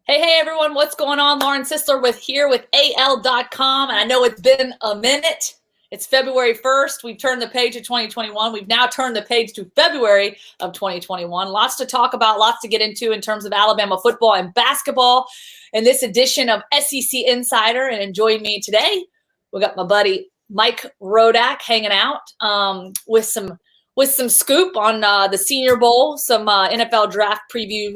Hey, everyone. What's going on? Lauren Sisler here with AL.com. And I know it's been a minute. It's February 1st. We've turned the page of 2021. We've now turned the page to February of 2021. Lots to talk about, lots to get into in terms of Alabama football and basketball in this edition of SEC Insider. And joining me today, we got my buddy Mike Rodak hanging out with some scoop on the Senior Bowl, some NFL draft preview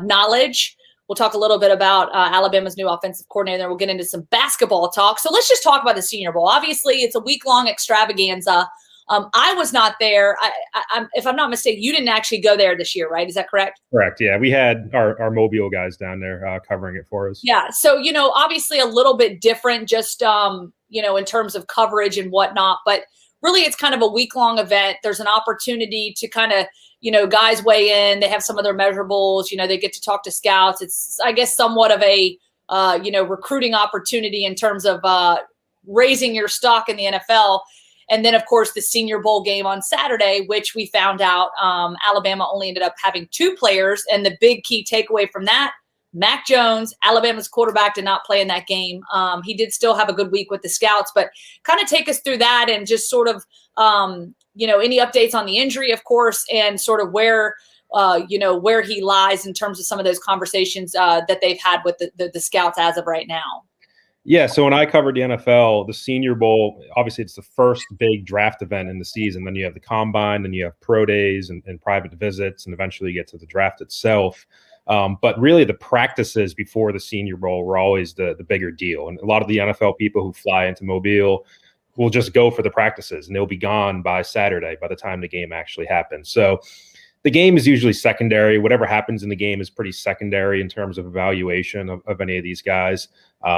knowledge. We'll talk a little bit about Alabama's new offensive coordinator. We'll get into some basketball talk. So let's just talk about the Senior Bowl. Obviously, it's a week-long extravaganza. I was not there. If I'm not mistaken, you didn't actually go there this year, right? Is that correct? Correct. Yeah, we had our Mobile guys down there covering it for us. Yeah. So, obviously a little bit different just, in terms of coverage and whatnot. But really, it's kind of a week-long event. There's an opportunity to kind of, guys weigh in. They have some of their measurables. They get to talk to scouts. It's, I guess, somewhat of a, recruiting opportunity in terms of raising your stock in the NFL. And then, of course, the Senior Bowl game on Saturday, which we found out Alabama only ended up having 2 players. And the big key takeaway from that, Mac Jones, Alabama's quarterback, did not play in that game. He did still have a good week with the scouts, but kind of take us through that and just sort of, any updates on the injury, of course, and sort of where he lies in terms of some of those conversations that they've had with the scouts as of right now. Yeah, so when I covered the NFL, the Senior Bowl, obviously it's the first big draft event in the season. Then you have the Combine, then you have pro days and private visits, and eventually you get to the draft itself. But really the practices before the Senior Bowl were always the bigger deal. And a lot of the NFL people who fly into Mobile will just go for the practices, and they'll be gone by Saturday by the time the game actually happens. So the game is usually secondary. Whatever happens in the game is pretty secondary in terms of evaluation of any of these guys.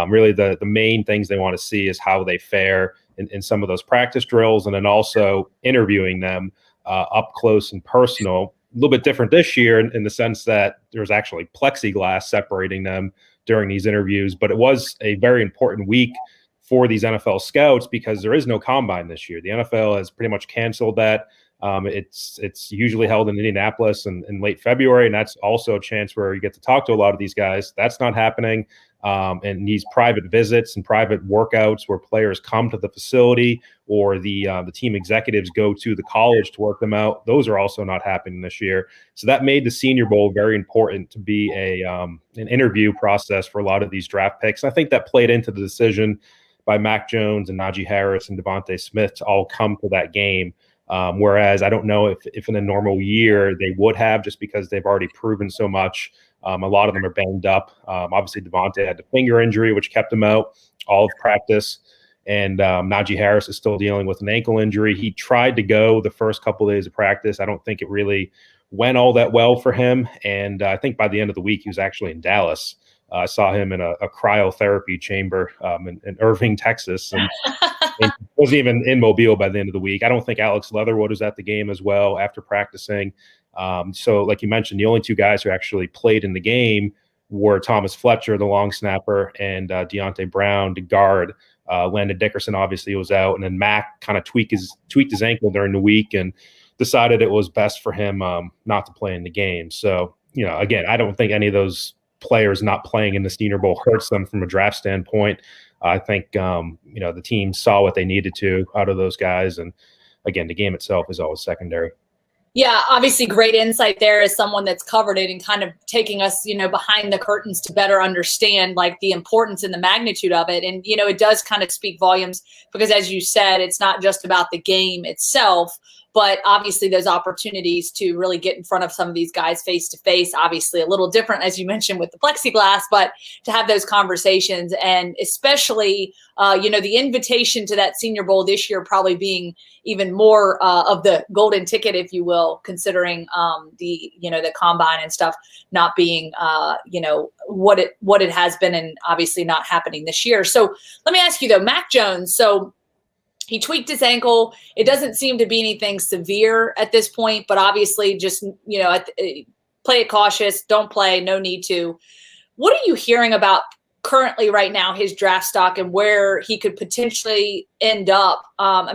Really, the main things they want to see is how they fare in some of those practice drills, and then also interviewing them up close and personal. A little bit different this year in the sense that there's actually plexiglass separating them during these interviews. But it was a very important week for these NFL scouts because there is no combine this year. The NFL has pretty much canceled that. It's usually held in Indianapolis in late February, and that's also a chance where you get to talk to a lot of these guys. That's not happening. And these private visits and private workouts where players come to the facility or the team executives go to the college to work them out, those are also not happening this year. So that made the Senior Bowl very important to be an interview process for a lot of these draft picks. And I think that played into the decision by Mac Jones and Najee Harris and Devontae Smith to all come to that game. Whereas I don't know if in a normal year they would have, just because they've already proven so much. A lot of them are banged up. Obviously, Devontae had the finger injury, which kept him out all of practice. And Najee Harris is still dealing with an ankle injury. He tried to go the first couple of days of practice. I don't think it really went all that well for him. And I think by the end of the week, he was actually in Dallas. I saw him in a cryotherapy chamber in Irving, Texas. And he wasn't even in Mobile by the end of the week. I don't think Alex Leatherwood was at the game as well after practicing. So like you mentioned, the only 2 guys who actually played in the game were Thomas Fletcher, the long snapper, and Deontay Brown, the guard. Landon Dickerson obviously was out. And then Mac kind of tweaked his ankle during the week and decided it was best for him not to play in the game. So, again, I don't think any of those players not playing in the Senior Bowl hurts them from a draft standpoint. I think, the team saw what they needed to out of those guys. And again, the game itself is always secondary. Yeah, obviously great insight there as someone that's covered it and kind of taking us, behind the curtains to better understand like the importance and the magnitude of it. And, it does kind of speak volumes because, as you said, it's not just about the game itself, but obviously those opportunities to really get in front of some of these guys face to face, obviously a little different, as you mentioned, with the plexiglass, but to have those conversations and especially, the invitation to that Senior Bowl this year probably being even more of the golden ticket, if you will, considering the combine and stuff not being, what it has been and obviously not happening this year. So let me ask you though, Mac Jones, so he tweaked his ankle. It doesn't seem to be anything severe at this point, but obviously just, play it cautious, don't play, no need to. What are you hearing about currently right now, his draft stock and where he could potentially end up?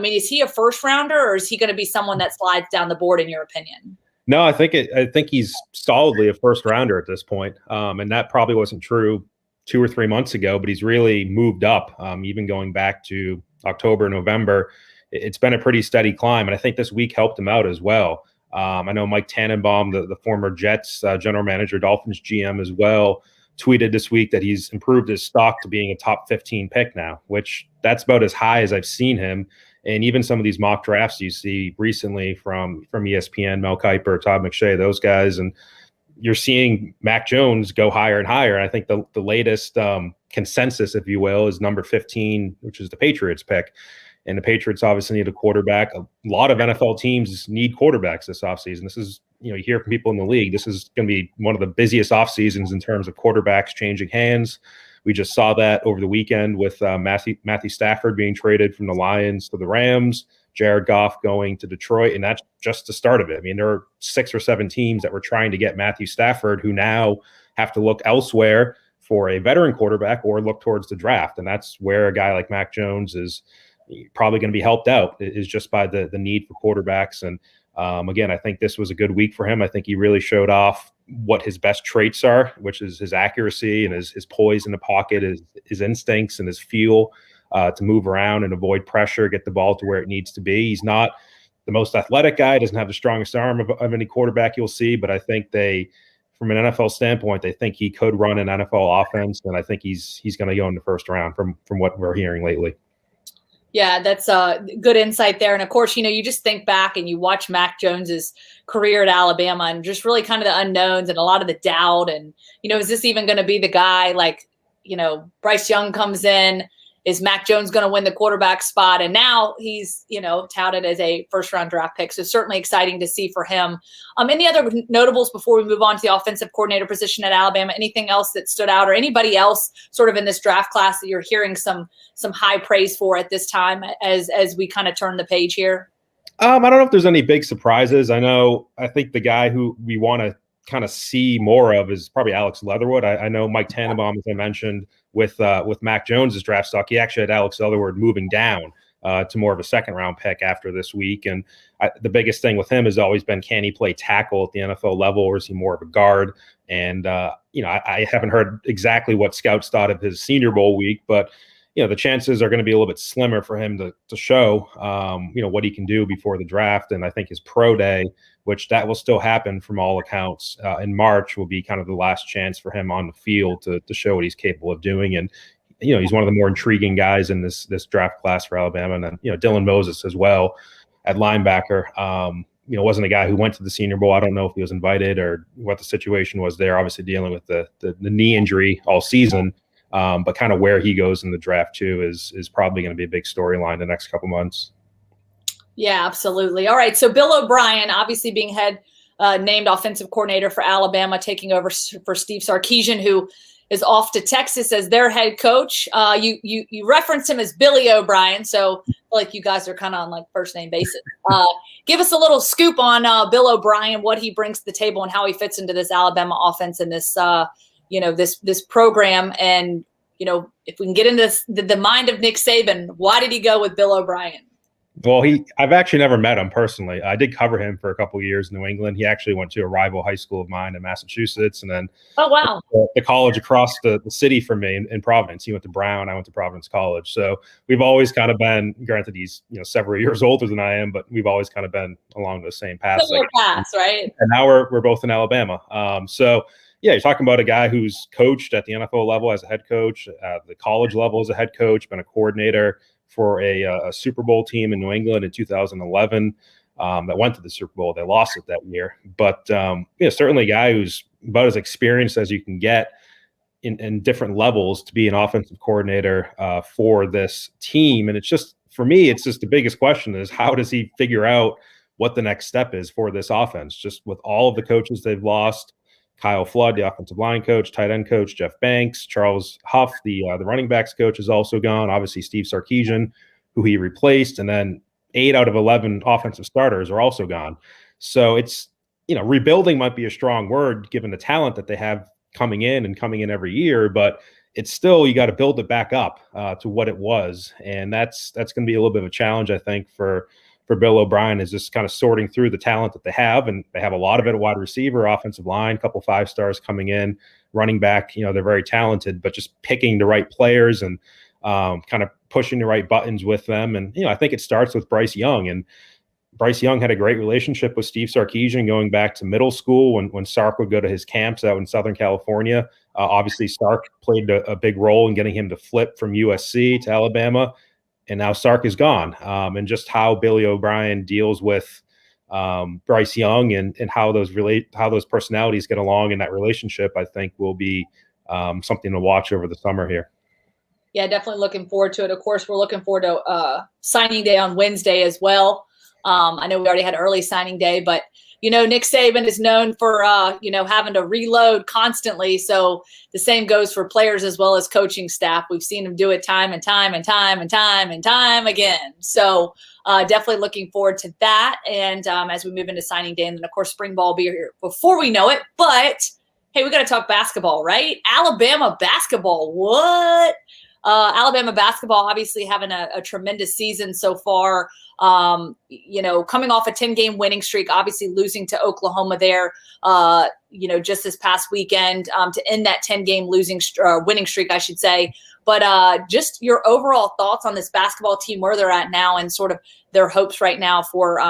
Is he a first rounder or is he going to be someone that slides down the board in your opinion? No, I think he's solidly a first rounder at this point. And that probably wasn't true 2 or 3 months ago, but he's really moved up. Even going back to October, November, it's been a pretty steady climb. And I think this week helped him out as well. I know Mike Tannenbaum, the former Jets general manager, Dolphins GM as well, tweeted this week that he's improved his stock to being a top 15 pick now, which that's about as high as I've seen him. And even some of these mock drafts you see recently from ESPN, Mel Kiper, Todd McShay, those guys, and you're seeing Mac Jones go higher and higher. And I think the latest consensus, if you will, is number 15, which is the Patriots pick. And the Patriots obviously need a quarterback. A lot of NFL teams need quarterbacks this offseason. This is, you hear from people in the league, this is going to be one of the busiest off seasons in terms of quarterbacks changing hands. We just saw that over the weekend with Matthew Stafford being traded from the Lions to the Rams, Jared Goff going to Detroit, and that's just the start of it. I mean, there are 6 or 7 teams that were trying to get Matthew Stafford who now have to look elsewhere for a veteran quarterback or look towards the draft, and that's where a guy like Mac Jones is probably going to be helped out, is just by the need for quarterbacks. And again, I think this was a good week for him. I think he really showed off what his best traits are, which is his accuracy and his poise in the pocket, his instincts and his feel to move around and avoid pressure, get the ball to where it needs to be. He's not the most athletic guy, doesn't have the strongest arm of any quarterback you'll see, but I think from an NFL standpoint, they think he could run an NFL offense, and I think he's going to go in the first round from what we're hearing lately. Yeah, that's a good insight there. And of course, you just think back and you watch Mac Jones's career at Alabama and just really kind of the unknowns and a lot of the doubt. And, is this even going to be the guy? Like, Bryce Young comes in. Is Mac Jones going to win the quarterback spot? And now he's, touted as a first-round draft pick. So certainly exciting to see for him. Any other notables before we move on to the offensive coordinator position at Alabama? Anything else that stood out, or anybody else sort of in this draft class that you're hearing some high praise for at this time as we kind of turn the page here? I don't know if there's any big surprises. I think the guy who we want to kind of see more of is probably Alex Leatherwood. I know Mike Tannenbaum, as I mentioned, with Mac Jones's draft stock, he actually had Alex Leatherwood moving down to more of a second-round pick after this week. And the biggest thing with him has always been, can he play tackle at the NFL level, or is he more of a guard? And, I haven't heard exactly what scouts thought of his Senior Bowl week, but, the chances are going to be a little bit slimmer for him to show, what he can do before the draft. And I think his pro day, which that will still happen from all accounts in March, will be kind of the last chance for him on the field to show what he's capable of doing. And, he's one of the more intriguing guys in this draft class for Alabama. And then, Dylan Moses as well at linebacker. Wasn't a guy who went to the Senior Bowl. I don't know if he was invited or what the situation was there, obviously dealing with the knee injury all season. But kind of where he goes in the draft too is probably going to be a big storyline the next couple months. Yeah, absolutely. All right. So Bill O'Brien, obviously being named offensive coordinator for Alabama, taking over for Steve Sarkisian, who is off to Texas as their head coach. You referenced him as Billy O'Brien, so I feel like you guys are kind of on like first name basis. Give us a little scoop on Bill O'Brien, what he brings to the table, and how he fits into this Alabama offense and this this program. And if we can get into the mind of Nick Saban, why did he go with Bill O'Brien? Well, I've actually never met him personally. I did cover him for a couple of years in New England. He actually went to a rival high school of mine in Massachusetts, and then the college across the city from me in Providence. He went to Brown. I went to Providence College. So we've always kind of been, granted he's several years older than I am, but we've always kind of been along the same path. Similar paths, right? And now we're both in Alabama. So yeah, you're talking about a guy who's coached at the NFL level as a head coach, the college level as a head coach, been a coordinator for a Super Bowl team in New England in 2011 that went to the Super Bowl. They lost it that year. But certainly a guy who's about as experienced as you can get in different levels to be an offensive coordinator for this team. And it's just, for me, it's just the biggest question is, how does he figure out what the next step is for this offense? Just with all of the coaches they've lost, Kyle Flood, the offensive line coach, tight end coach, Jeff Banks, Charles Huff, the running backs coach, is also gone. Obviously, Steve Sarkisian, who he replaced, and then 8 out of 11 offensive starters are also gone. So it's, rebuilding might be a strong word given the talent that they have coming in every year, but it's still, you got to build it back up to what it was. And that's going to be a little bit of a challenge, I think, for for Bill O'Brien is just kind of sorting through the talent that they have, and they have a lot of it at wide receiver, offensive line, a couple 5-stars coming in, running back. They're very talented, but just picking the right players and kind of pushing the right buttons with them. And I think it starts with Bryce Young, and Bryce Young had a great relationship with Steve Sarkisian going back to middle school when Sark would go to his camps out in Southern California. Obviously, Sark played a big role in getting him to flip from USC to Alabama, and now Sark is gone. And just how Billy O'Brien deals with Bryce Young and how those personalities get along in that relationship, I think will be something to watch over the summer here. Yeah, definitely looking forward to it. Of course, we're looking forward to signing day on Wednesday as well. I know we already had early signing day, but, Nick Saban is known for, having to reload constantly. So the same goes for players as well as coaching staff. We've seen him do it time and time and time and time and time again. So definitely looking forward to that. And as we move into signing day, and then, of course, spring ball will be here before we know it. But, hey, we got to talk basketball, right? Alabama basketball. What? Alabama basketball obviously having a tremendous season so far. Coming off a 10-game winning streak, obviously losing to Oklahoma there, just this past weekend to end that 10-game winning streak, I should say. But just your overall thoughts on this basketball team, where they're at now, and sort of their hopes right now for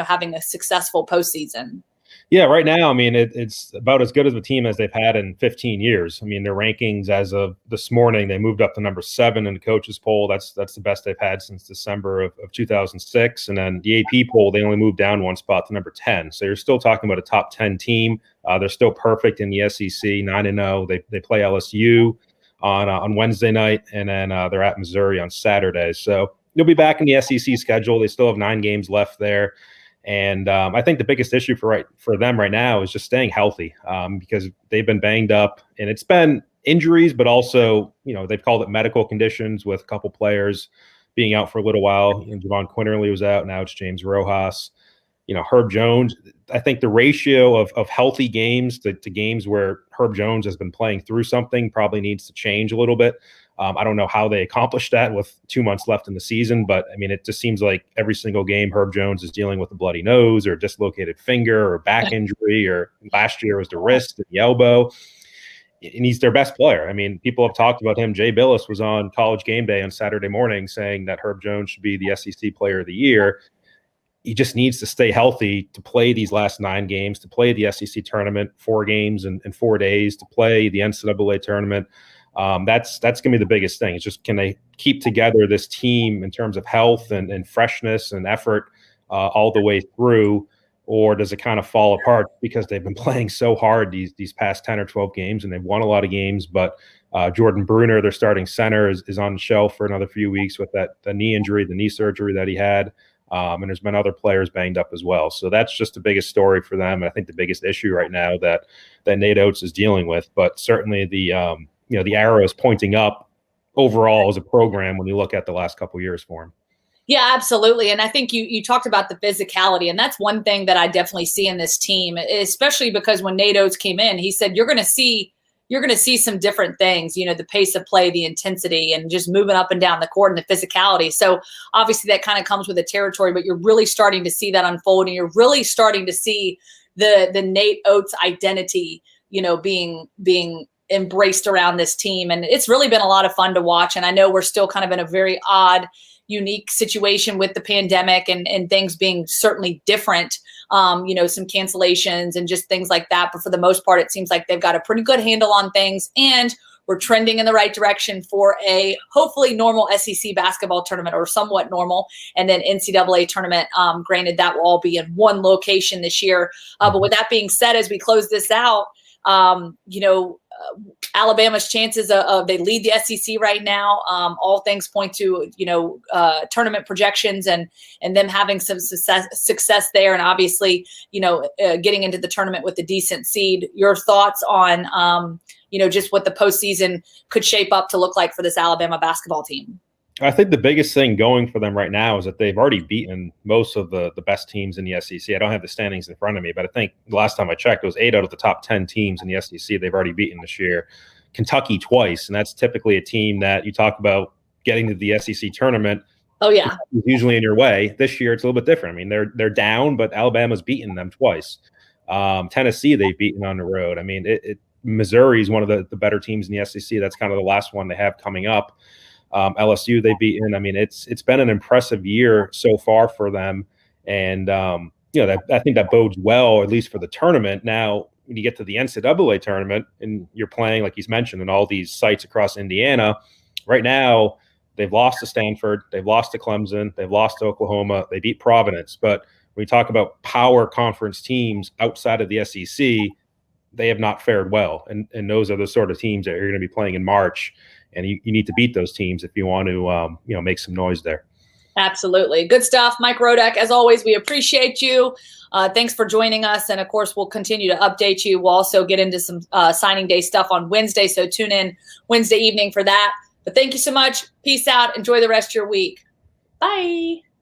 having a successful postseason. Yeah, right now, it's about as good as a team as they've had in 15 years. Their rankings as of this morning, they moved up to number 7 in the coaches poll. That's the best they've had since December of 2006. And then the AP poll, they only moved down 1 spot to number 10. So you're still talking about a top 10 team. They're still perfect in the SEC, 9-0. They play LSU on Wednesday night, and then they're at Missouri on Saturday. So you'll be back in the SEC schedule. They still have 9 games left there. And I think the biggest issue for them right now is just staying healthy because they've been banged up, and it's been injuries, but also, they've called it medical conditions with a couple players being out for a little while. Javon Quinterly was out. Now it's James Rojas. Herb Jones. I think the ratio of healthy games to games where Herb Jones has been playing through something probably needs to change a little bit. I don't know how they accomplished that with 2 months left in the season, but it just seems like every single game Herb Jones is dealing with a bloody nose or dislocated finger or back injury, or last year was the wrist and the elbow. And he's their best player. People have talked about him. Jay Billis was on College Game Day on Saturday morning saying that Herb Jones should be the SEC Player of the Year. He just needs to stay healthy to play these last 9 games, to play the SEC tournament, 4 games in 4 days, to play the NCAA tournament. That's going to be the biggest thing. It's just, can they keep together this team in terms of health and freshness and effort all the way through, or does it kind of fall apart because they've been playing so hard these past 10 or 12 games, and they've won a lot of games, but Jordan Bruner, their starting center, is on the shelf for another few weeks with the knee injury, the knee surgery that he had. And there's been other players banged up as well. So that's just the biggest story for them. And I think the biggest issue right now that Nate Oates is dealing with, but certainly the arrow is pointing up overall as a program when you look at the last couple of years for him. Yeah, absolutely. And I think you talked about the physicality, and that's one thing that I definitely see in this team, especially because when Nate Oates came in, he said, you're going to see some different things, the pace of play, the intensity, and just moving up and down the court and the physicality. So obviously that kind of comes with the territory, but you're really starting to see that unfold, and you're really starting to see the Nate Oates identity, being embraced around this team. And it's really been a lot of fun to watch. And I know we're still kind of in a very odd, unique situation with the pandemic and things being certainly different, some cancellations and just things like that. But for the most part, it seems like they've got a pretty good handle on things, and we're trending in the right direction for a hopefully normal SEC basketball tournament, or somewhat normal, and then NCAA tournament. Granted, that will all be in one location this year. But with that being said, as we close this out, Alabama's chances of they lead the SEC right now. All things point to tournament projections and them having some success there, and obviously getting into the tournament with a decent seed. Your thoughts on just what the postseason could shape up to look like for this Alabama basketball team? I think the biggest thing going for them right now is that they've already beaten most of the best teams in the SEC. I don't have the standings in front of me, but I think the last time I checked, it was 8 out of the top 10 teams in the SEC they've already beaten this year. Kentucky twice, and that's typically a team that you talk about getting to the SEC tournament. Oh yeah. It's usually in your way. This year, it's a little bit different. I mean, they're down, but Alabama's beaten them twice. Tennessee, they've beaten on the road. I mean, Missouri is one of the better teams in the SEC. That's kind of the last one they have coming up. LSU, they've beaten. I mean, it's been an impressive year so far for them, and I think that bodes well, at least for the tournament. Now, when you get to the NCAA tournament and you're playing, like he's mentioned, in all these sites across Indiana, right now they've lost to Stanford, they've lost to Clemson, they've lost to Oklahoma, they beat Providence. But when we talk about power conference teams outside of the SEC, they have not fared well. And those are the sort of teams that you're going to be playing in March. And you need to beat those teams if you want to, make some noise there. Absolutely. Good stuff. Mike Rodak, as always, we appreciate you. Thanks for joining us. And of course, we'll continue to update you. We'll also get into some signing day stuff on Wednesday. So tune in Wednesday evening for that. But thank you so much. Peace out. Enjoy the rest of your week. Bye.